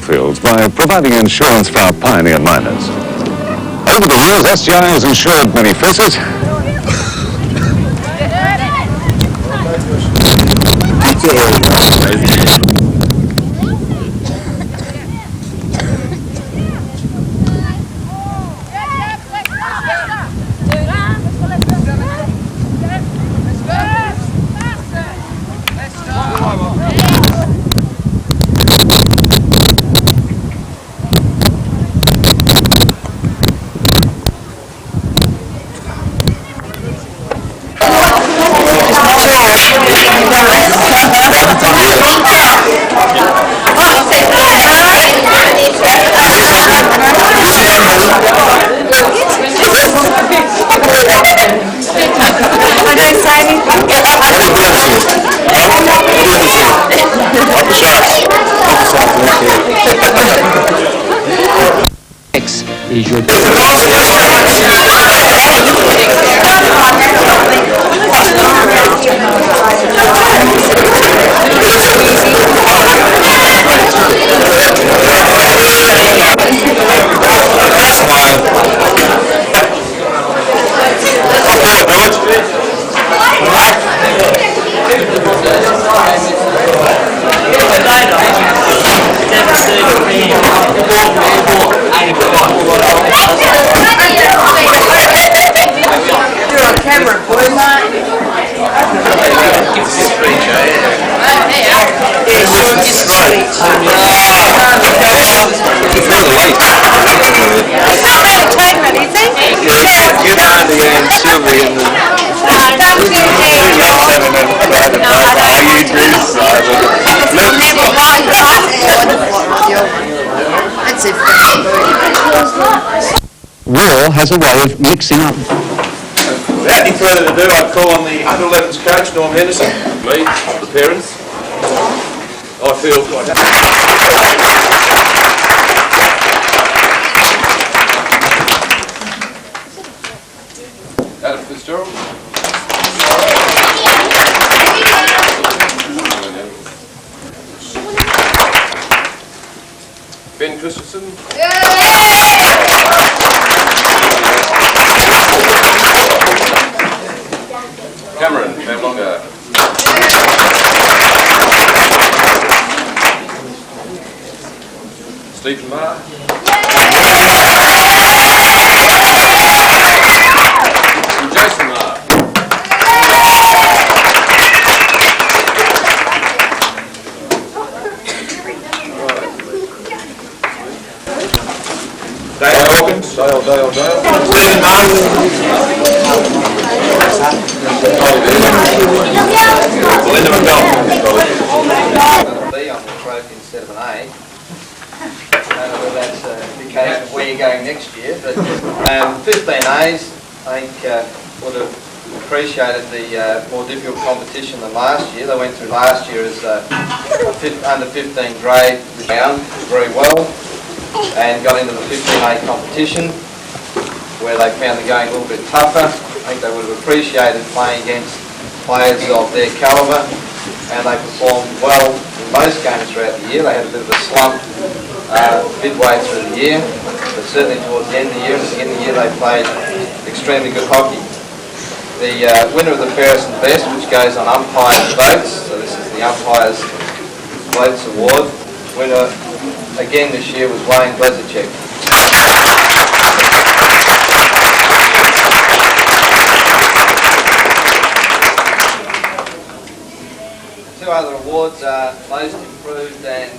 fields by providing insurance for our pioneer miners. Over the years, SGI has insured many faces. Is your War has a way of mixing up. Without any further ado, I call on the under-11s coach, Norm Henderson. Me, the parents. I feel quite happy. Adam Fitzgerald. Ben Christensen. Cameron, Van Longer. Stephen Marr. Jason Marr. Dale Hawkins. Dale. Stephen Marr. Linda McDonald. B on the trophy instead of an A. I don't know whether that's an indication of where you're going next year, but 15 A's, I think, would have appreciated the more difficult competition than last year. They went through last year as under 15 grade round very well and got into the 15A competition where they found the going a little bit tougher. I think they would have appreciated playing against players of their calibre, and they performed well in most games throughout the year. They had a bit of a slump midway through the year, but certainly towards the end of the year and at the end of the year they played extremely good hockey. The winner of the fairest and best, which goes on umpires' votes, so this is the umpires' votes award. Winner again this year was Wayne Blazicek. Two other awards are Most Improved and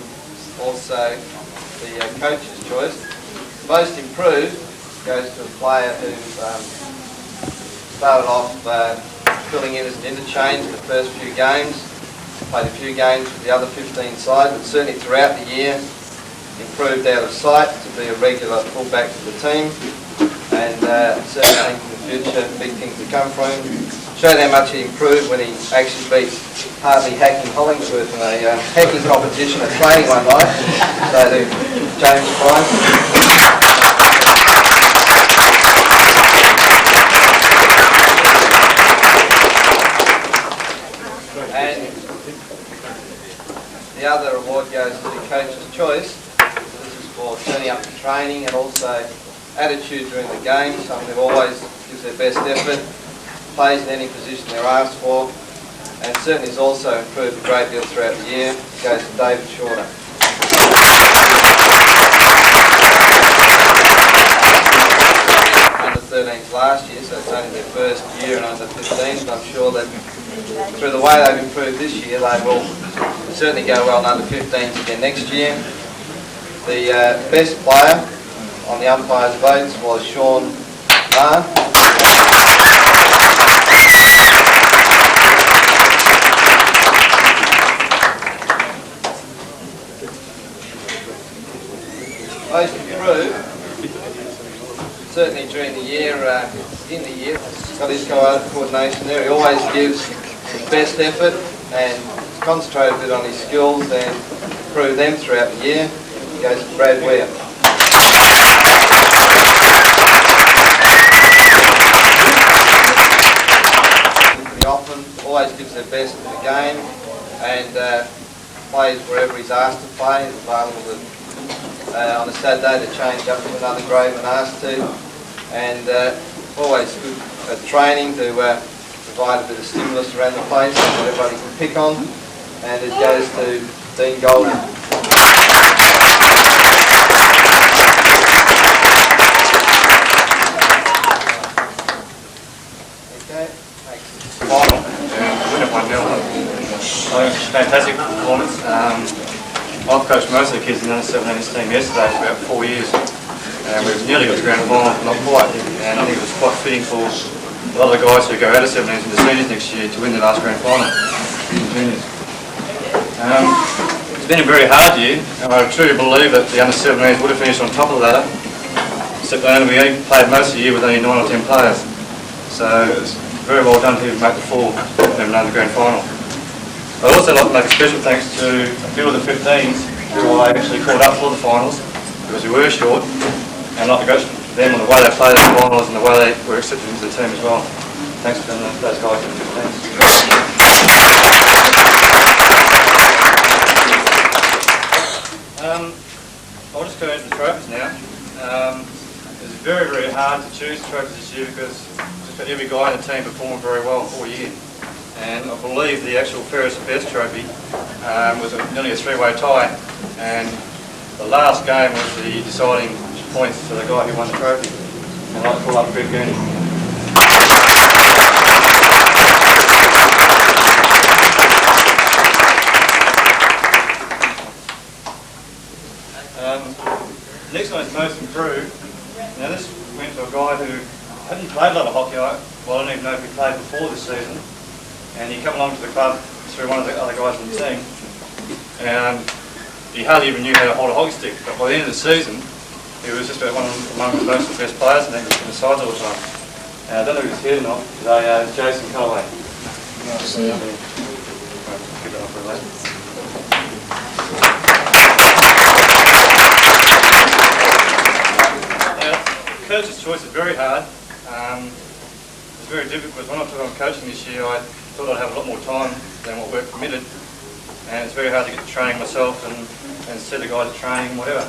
also the Coach's Choice. Most Improved goes to a player who started off filling in as an interchange the first few games, played a few games with the other 15 sides, but certainly throughout the year improved out of sight to be a regular fullback for the team, and certainly I think in the future big things to come from him. Showed how much he improved when he actually beat Hartley Hacking Hollingsworth in a hacking competition at training one night. So to James Price. And the other award goes to the Coach's Choice. for turning up to training and also attitude during the game. Someone who always gives their best effort, plays in any position they're asked for, and certainly has also improved a great deal throughout the year. It goes to David Shorter. Under 13s last year, so it's only their first year in under 15s, but I'm sure that through the way they've improved this year, they will certainly go well in under 15s again next year. The best player on the umpires' votes was Sean Marr. Most improved, certainly during the year, got his coordination there. He always gives his best effort and concentrate a bit on his skills and improve them throughout the year. He goes to Brad Ware. Pretty often, always gives their best in the game and plays wherever he's asked to play. He's available on a Saturday to change up to another grade when asked to, and always good at training to provide a bit of stimulus around the place that everybody can pick on, and it goes to Dean Golding. Okay, thanks. Final, Windup 1-0. Fantastic performance. I've coached most of the kids in the under-17s team yesterday for about 4 years, and we've nearly got to grand final, not quite, and I think it was quite fitting for a lot of the guys who go out of 17s into seniors next year to win their last grand final in juniors. It's been a very hard year, and I truly believe that the under-17s would have finished on top of the ladder, except that we only played most of the year with only 9 or 10 players. So it's very well done to make the full and the grand final. I'd also like to make a special thanks to a few of the 15s who I actually called up for the finals because we were short, and I'd like to go to them on the way they played the finals and the way they were accepted into the team as well. Thanks to those guys in the 15s. I'll just go into the trophies now. It was very, very hard to choose trophies this year because just about every guy in the team performed very well all year. And I believe the actual fairest and best trophy was nearly a three-way tie, and the last game was the deciding points to the guy who won the trophy. And I'd like to call up Greg Gurney. Next one is most improved. Now this went to a guy who hadn't played a lot of hockey. Well, I don't even know if he played before this season. And he came along to the club through one of the other guys in the team, and he hardly even knew how to hold a hockey stick. But by the end of the season, he was just about one among the most best players, and he was in the sides all the time. And I don't know if he's here or not today. Jason Callaway. Nice to see you. Give that up for later. Now, coach's choice is very hard. It's very difficult because when I took on coaching this year, I thought I'd have a lot more time than what work permitted, and it's very hard to get to training myself and see the guys at training and whatever.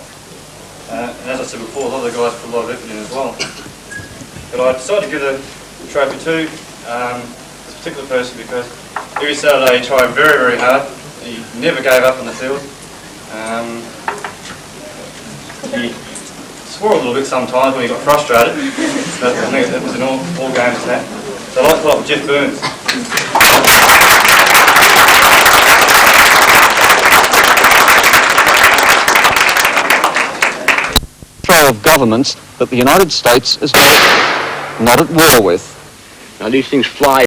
And as I said before, a lot of the guys put a lot of effort in as well. But I decided to give the trophy to this particular person because every Saturday he tried very, very hard. He never gave up on the field. He swore a little bit sometimes when he got frustrated, but I think that was in all games and that. So I'd like to call up Jeff Burns. Of governments that the United States is not at war with. Now these things fly